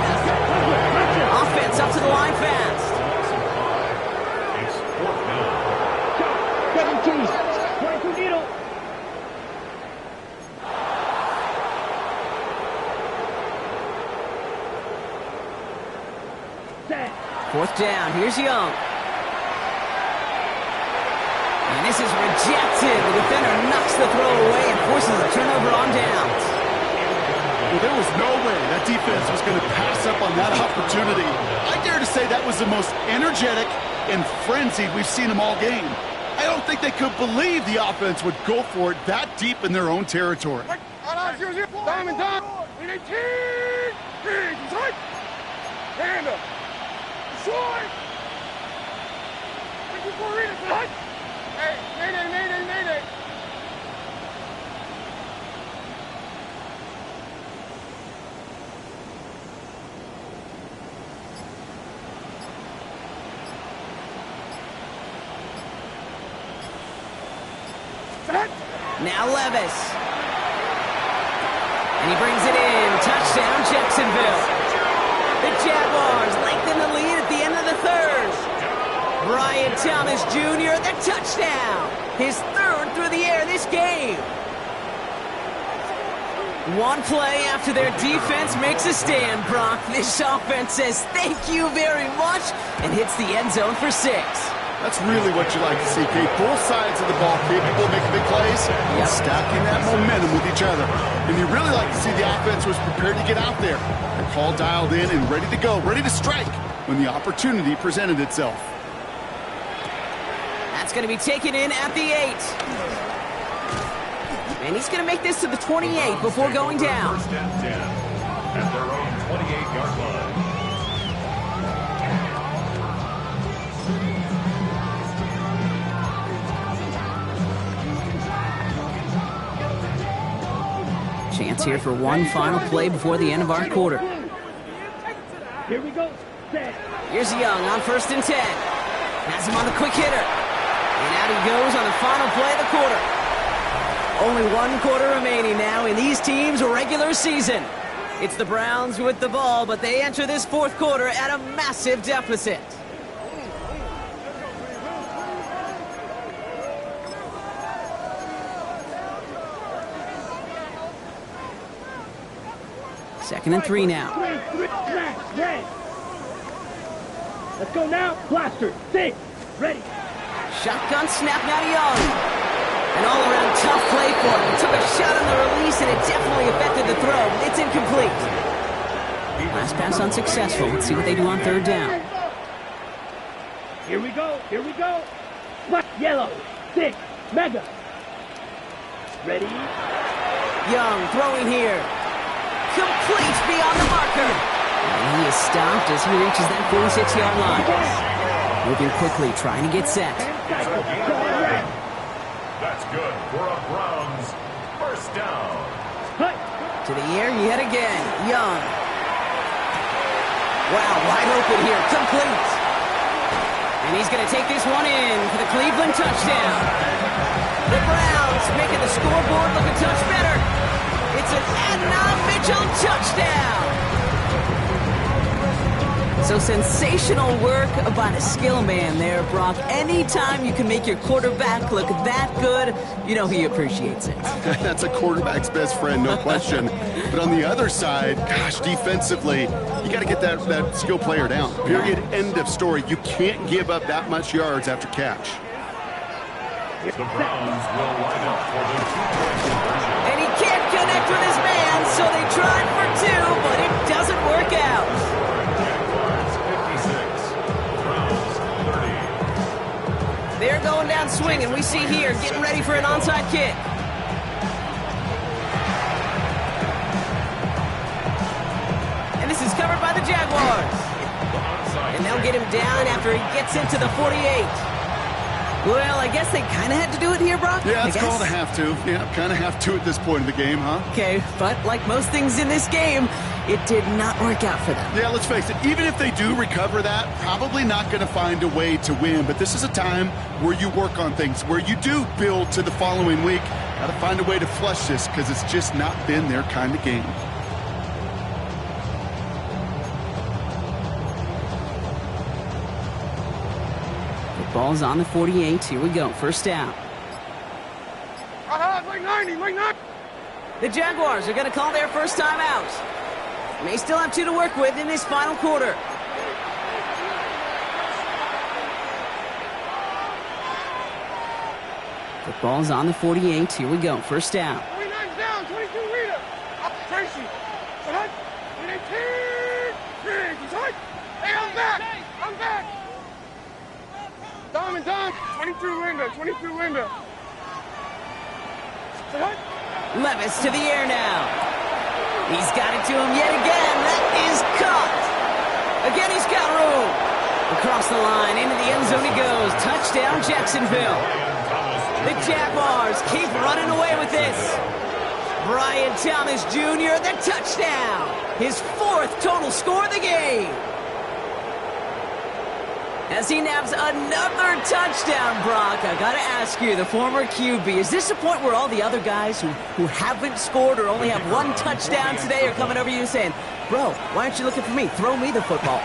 Offense up to the line fast. It's 4th down. 17. 22 needle. Set. 4th down, here's Young. And this is rejected. The defender knocks the throw away and forces a turnover on downs. Well, there was no way that defense was going to pass up on that opportunity. I dare to say that was the most energetic and frenzied we've seen them all game. I don't think they could believe the offense would go for it that deep in their own territory. Diamond time. We need team. Hand up. Short. Hey, Mayday. Now Levis. And he brings it in. Touchdown, Jacksonville. The Jaguars lengthen the lead at the end of the 3rd. Brian Thomas Jr., the touchdown. His 3rd through the air this game. One play after their defense makes a stand, Brock. This offense says thank you very much and hits the end zone for 6. That's really what you like to see, Kate. Both sides of the ball capable of making big plays and stacking that momentum with each other. And you really like to see the offense was prepared to get out there. The call dialed in and ready to go, ready to strike when the opportunity presented itself. That's going to be taken in at the 8. And he's going to make this to the 28 before going down. 1st and 10 at their own 28-yard line. Chance here for one final play before the end of our quarter. Here we go. Set. Here's Young on 1st and 10. Has him on the quick hitter. And out he goes on the final play of the quarter. Only 1 quarter remaining now in these teams' regular season. It's the Browns with the ball, but they enter this 4th quarter at a massive deficit. Second and 3 now. Three, red. Let's go now. Blaster. 6. Ready. Shotgun snap now to Young. An all-around tough play for him. He took a shot on the release, and it definitely affected the throw. It's incomplete. Last pass unsuccessful. Let's see what they do on 3rd down. Here we go. Black, yellow. 6. Mega. Ready. Young throwing here. Complete beyond the marker. And he is stopped as he reaches that 46-yard line. Moving quickly, trying to get set. That's good for a Browns 1st down. To the air yet again. Young. Wow, wide open here. Complete. And he's going to take this one in for the Cleveland touchdown. The Browns making the scoreboard look a touch better. It's an Adnan Mitchell touchdown. So sensational work by the skill man there, Brock. Anytime you can make your quarterback look that good, you know he appreciates it. That's a quarterback's best friend, no question. But on the other side, gosh, defensively, you got to get that skill player down. Period. End of story. You can't give up that much yards after catch. The Browns will line up for the 2-point conversion. And he can't connect with his man, so they tried for 2, but it doesn't work out. Jaguars 56, Browns 30. They're going down swinging. We see here, getting ready for an onside kick. And this is covered by the Jaguars. And they'll get him down after he gets into the 48. Well, I guess they kind of had to do it here, Brock. Yeah, it's called a have to. Yeah, kind of have to at this point in the game, huh? Okay, but like most things in this game, it did not work out for them. Yeah, let's face it, even if they do recover that, probably not going to find a way to win. But this is a time where you work on things, where you do build to the following week. Got to find a way to flush this because it's just not been their kind of game. Ball's on the 48. Here we go. First down. Like 90, like 90. The Jaguars are going to call their first time out. May still have 2 to work with in this final quarter. The ball's on the 48. Here we go. First down. 29's down, 22 Rita. Tracy. Hey, I'm back. I'm back. Dom and Dom. 22 Linda. 22 Linda. Levis to the air now. He's got it to him yet again. That is caught. Again, he's got room. Across the line, into the end zone he goes. Touchdown, Jacksonville. The Jaguars keep running away with this. Brian Thomas Jr., the touchdown. His 4th total score of the game. As he nabs another touchdown, Brock, I gotta ask you, the former QB, is this a point where all the other guys who haven't scored or only have 1 touchdown today are coming over you and saying, bro, why aren't you looking for me? Throw me the football.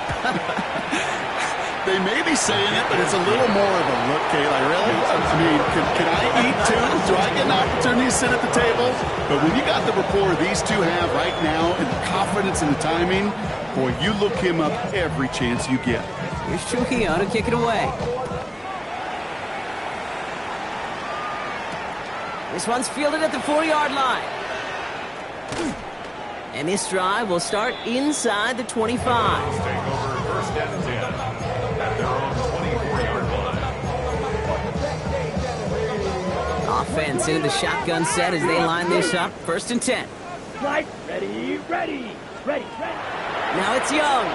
They may be saying it, but it's a little more of a look, Kayla. Really? I mean, can I eat too? Do I get an opportunity to sit at the table? But when you got the rapport these two have right now and the confidence and the timing, boy, you look him up every chance you get. Here's Trujillo to kick it away. This one's fielded at the 4-yard line. And this drive will start inside the 25. Take over first and 10 at their own 24-yard line. Offense into the shotgun set as they line this up. First and 10. Right, ready. Now it's Young.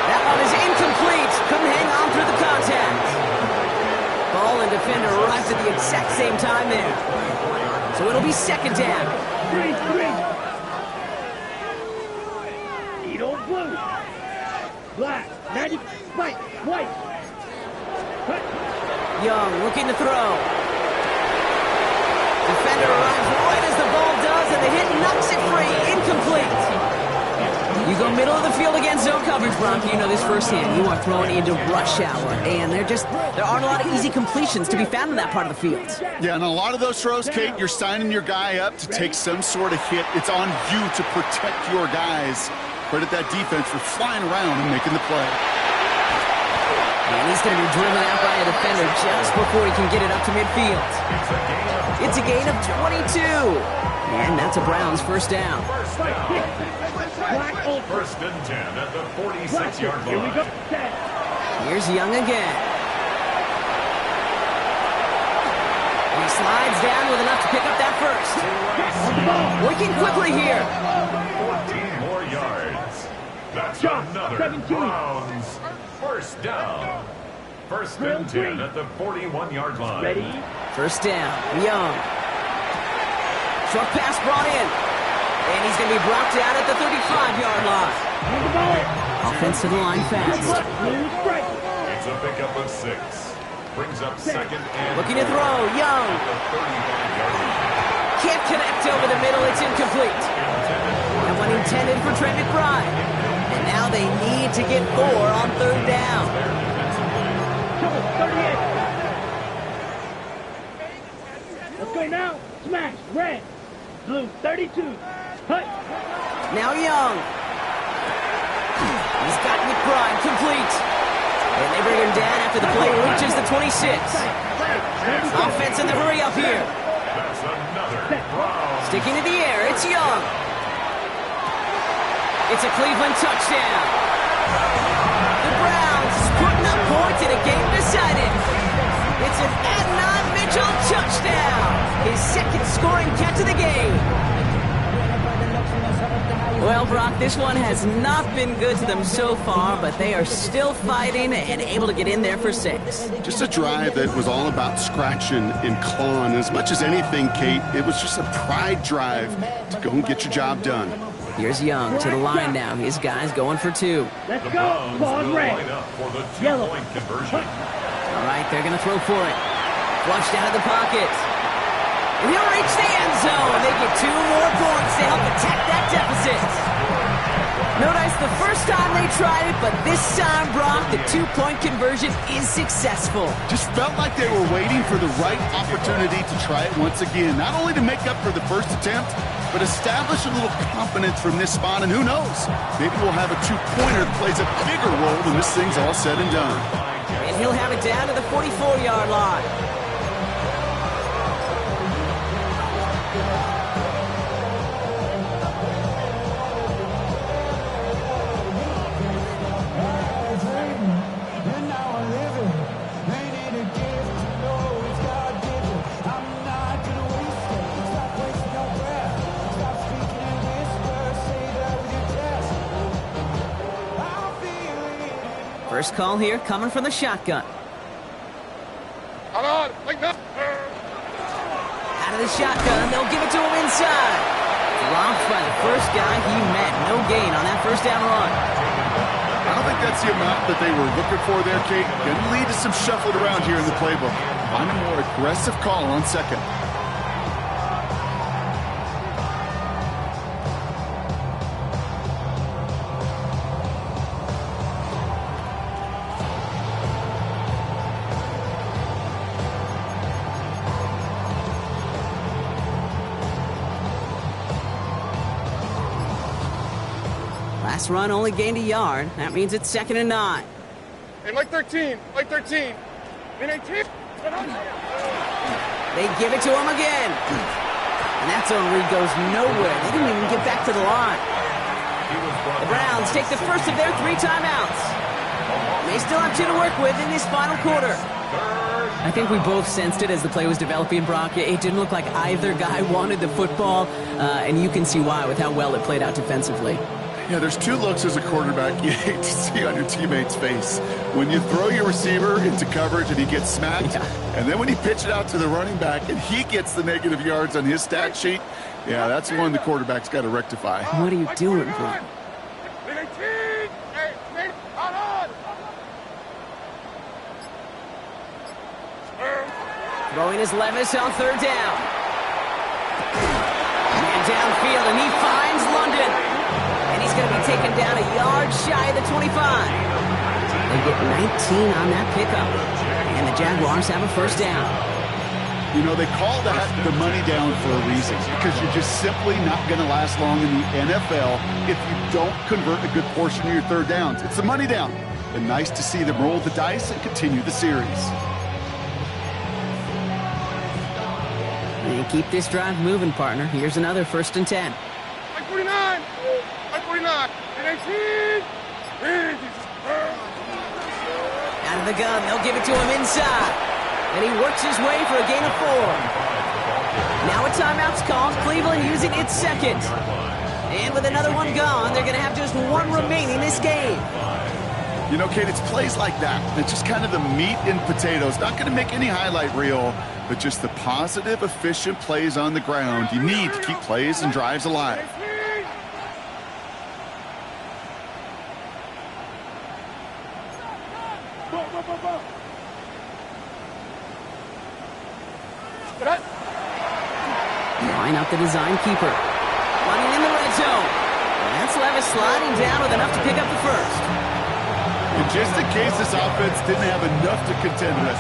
That one is incomplete. Couldn't hang on through the contact. Ball and defender arrives at the exact same time there. So it'll be second down. 3. Edo blue. Black. 90. White. Young looking to throw. Defender arrives right as the ball does, and the hit knocks it free. Incomplete. You go middle of the field against zone coverage, Brock. You know this firsthand. You are throwing into rush hour, and there aren't a lot of easy completions to be found in that part of the field. Yeah, and a lot of those throws, Kate, you're signing your guy up to take some sort of hit. It's on you to protect your guys. Credit that defense for flying around and making the play. And he's going to be driven out by a defender just before he can get it up to midfield. It's a gain of 22. And that's a Browns first down. First and 10 at the 46-yard line. Here we go. Here's Young again. And he slides down with enough to pick up that first. Working quickly here. 14 more yards. That's another 17. Browns first down. First and 10 at the 41-yard line. Ready. First down. Young. Short pass brought in. And he's going to be brought down at the 35-yard line. Offense to the line fast. It's a pickup of 6. Brings up second and Looking to throw. Young. at the 35-yard line. Can't connect over the middle. It's incomplete. And one intended for Trey McBride. And now they need to get 4 on third down. 38. Let's go now. Smash. Red. Blue. 32. Hut. Now Young. He's got McBride complete. And they bring him down after the play reaches the 26. Offense in the hurry up here. That's another Browns. Sticking to the air. It's Young. It's a Cleveland touchdown. The Browns putting up points in a game decided. It's an Adnan Mitchell touchdown. His second scoring catch of the game. Well, Brock, this one has not been good to them so far, but they are still fighting and able to get in there for 6. Just a drive that was all about scratching and clawing. As much as anything, Kate, it was just a pride drive to go and get your job done. Here's Young to the line now. His guys going for 2. Let's The go. Browns Ball will red. line up for the Yellow. two-point conversion. All right, they're going to throw for it. Flushed out of the pocket. And he'll reach the end zone. They get 2 more points to help protect that deficit. Notice the first time they tried it, but this time, Brock, the 2-point conversion is successful. Just felt like they were waiting for the right opportunity to try it once again. Not only to make up for the first attempt, but establish a little confidence from this spot. And who knows, maybe we'll have a 2-pointer that plays a bigger role when this thing's all said and done. And he'll have it down to the 44-yard line. First call here coming from the shotgun. Hold on. Like that. Out of the shotgun, they'll give it to him inside. Dropped by the first guy he met. No gain on that first down run. I don't think that's the amount that they were looking for there, Kate. Going to lead to some shuffling around here in the playbook. Find a more aggressive call on second. Last run only gained a yard. That means it's 2nd and 9. And like 13. Like 13. And 18. They give it to him again. And that zone read goes nowhere. They didn't even get back to the line. The Browns take the first of their 3 timeouts. They still have 2 to work with in this final quarter. I think we both sensed it as the play was developing, Brock. It didn't look like either guy wanted the football, and you can see why with how well it played out defensively. Yeah, there's 2 looks as a quarterback you hate to see on your teammate's face. When you throw your receiver into coverage and he gets smacked, and then when you pitch it out to the running back and he gets the negative yards on his stat sheet, yeah, that's one the quarterback's got to rectify. What are you doing, bro? And 18. Hey, hold on. Throwing his Levis on 3rd down. Man downfield, and he finds London. And he's going to be taken down a yard shy of the 25. They get 19 on that pickup. And the Jaguars have a first down. You know, they call that the money down for a reason, because you're just simply not going to last long in the NFL if you don't convert a good portion of your 3rd downs. It's the money down. And nice to see them roll the dice and continue the series. And keep this drive moving, partner. Here's another 1st and 10. Like 49. Like 49. And 18. Out of the gun, they'll give it to him inside. And he works his way for a gain of 4. Now a timeout's called. Cleveland using its 2nd. And with another one gone, they're going to have just 1 remaining this game. You know, Kate, it's plays like that. It's just kind of the meat and potatoes. Not going to make any highlight reel, but just the positive, efficient plays on the ground. You need to keep plays and drives alive. Line up the design keeper. Running in the red zone. And that's Levis sliding down with enough to pick up the first. And just in case this offense didn't have enough to contend with,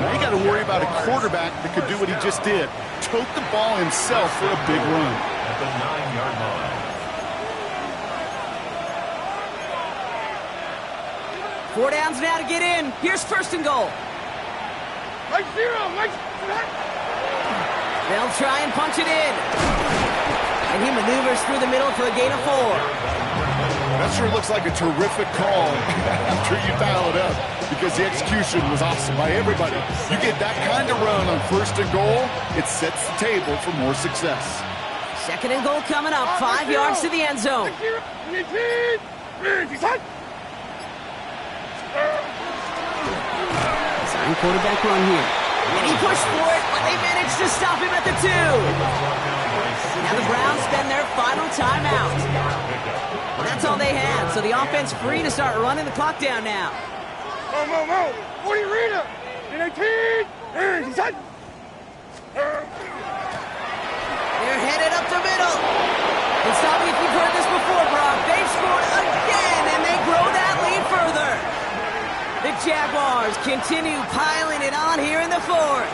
now you got to worry about a quarterback that could do what he just did. Tote the ball himself for a big run. At the 9-yard line. 4 downs now to get in. Here's 1st and goal. Like 0. Like They'll try and punch it in. And he maneuvers through the middle for a gain of 4. That sure looks like a terrific call after you dial it up, because the execution was awesome by everybody. You get that kind of run on 1st and goal, it sets the table for more success. Second and goal coming up, 5 yards to the end zone. Sign quarterback run here. And he pushed for it, but they managed to stop him at the 2. Now the Browns spend their final timeout. Well, that's all they had, so the offense free to start running the clock down now. 40 Rita. 18. They're headed up the middle. And stop me if you've heard this before, Brock. They've scored again, and they grow that lead further. The Jaguars continue piling it on here in the 4th.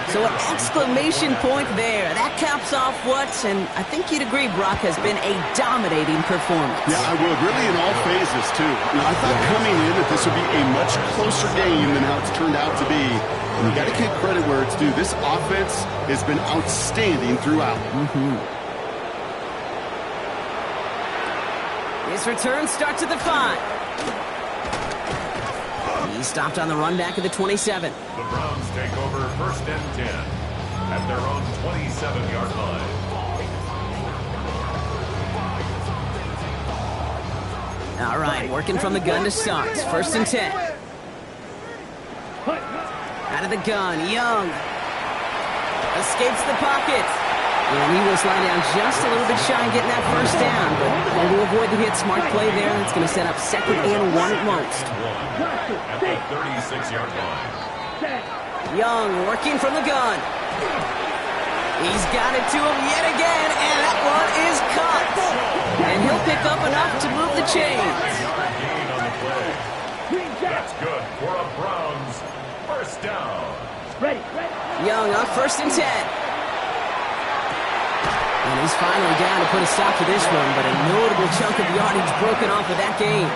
So an exclamation point there. That caps off what, and I think you'd agree, Brock, has been a dominating performance. Yeah, I would. Really in all phases, too. I thought coming in that this would be a much closer game than how it's turned out to be. And you got to give credit where it's due. This offense has been outstanding throughout. His return starts at the 5. He stopped on the run back at the 27. The Browns take over 1st and 10 at their own 27-yard line. All right, working from the gun to start. 1st and 10. Out of the gun, Young escapes the pocket. And he will slide down just a little bit shy of getting that 1st down. But able to avoid the hit. Smart play there. That's going to set up 2nd and 1 at most. At the 36-yard line. Young working from the gun. He's got it to him yet again, and that one is caught. And he'll pick up enough to move the chains. Gain on the play. That's good for a Browns 1st down. Young on 1st and 10. And he's finally down to put a stop to this one, but a notable chunk of yardage broken off of that game.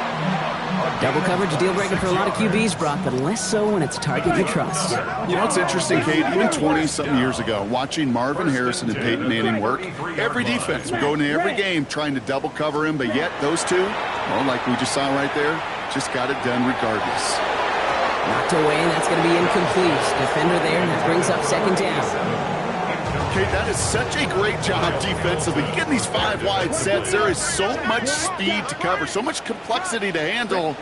Double coverage, a deal breaker for a lot of QBs, Brock, but less so when it's target you trust. You know, it's interesting, Kate, even 20-something years ago, watching Marvin Harrison and Peyton Manning work, every defense would go into every game trying to double cover him, but yet those two, well, like we just saw right there, just got it done regardless. Knocked away, and that's going to be incomplete. Defender there, and that brings up 2nd down. Okay, that is such a great job defensively. You get in these 5 wide sets, there is so much speed to cover, so much complexity to handle.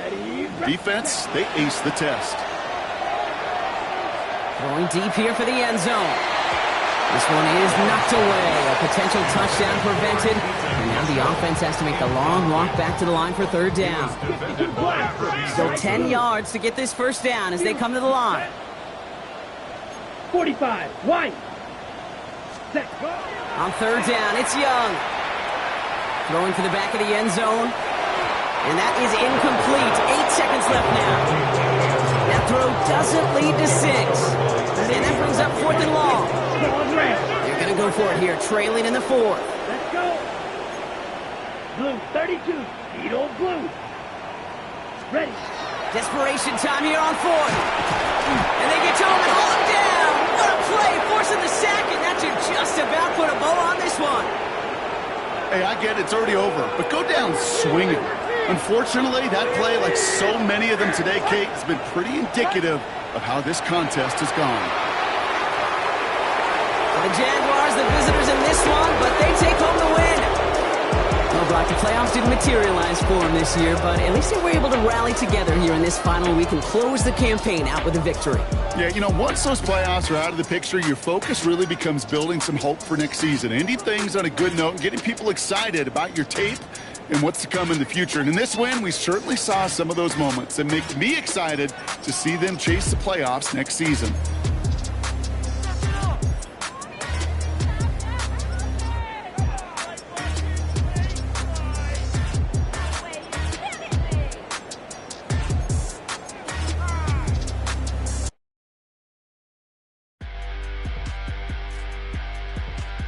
Defense, they ace the test. Throwing deep here for the end zone. This one is knocked away. A potential touchdown prevented. And now the offense has to make the long walk back to the line for 3rd down. Still 10 yards to get this 1st down as they come to the line. 45, wide. On 3rd down, it's Young. Throwing for the back of the end zone. And that is incomplete. 8 seconds left now. That throw doesn't lead to 6. And that brings up 4th and long. They're going to go for it here, trailing in the 4th. Let's go. Blue 32, speed old blue. Ready. Desperation time here on 4th. And they get to him and haul him down. What a play, forcing the sack, and that should just about put a bow on this one. Hey, I get it, it's already over, but go down swinging. Unfortunately, that play, like so many of them today, Kate, has been pretty indicative of how this contest has gone. The Jaguars, the visitors in this one, but they take home the win. Well, Brock, the playoffs didn't materialize for them this year, but at least they were able to rally together here in this final week and close the campaign out with a victory. Yeah, you know, once those playoffs are out of the picture, your focus really becomes building some hope for next season, ending things on a good note and getting people excited about your tape and what's to come in the future. And in this win, we certainly saw some of those moments that make me excited to see them chase the playoffs next season.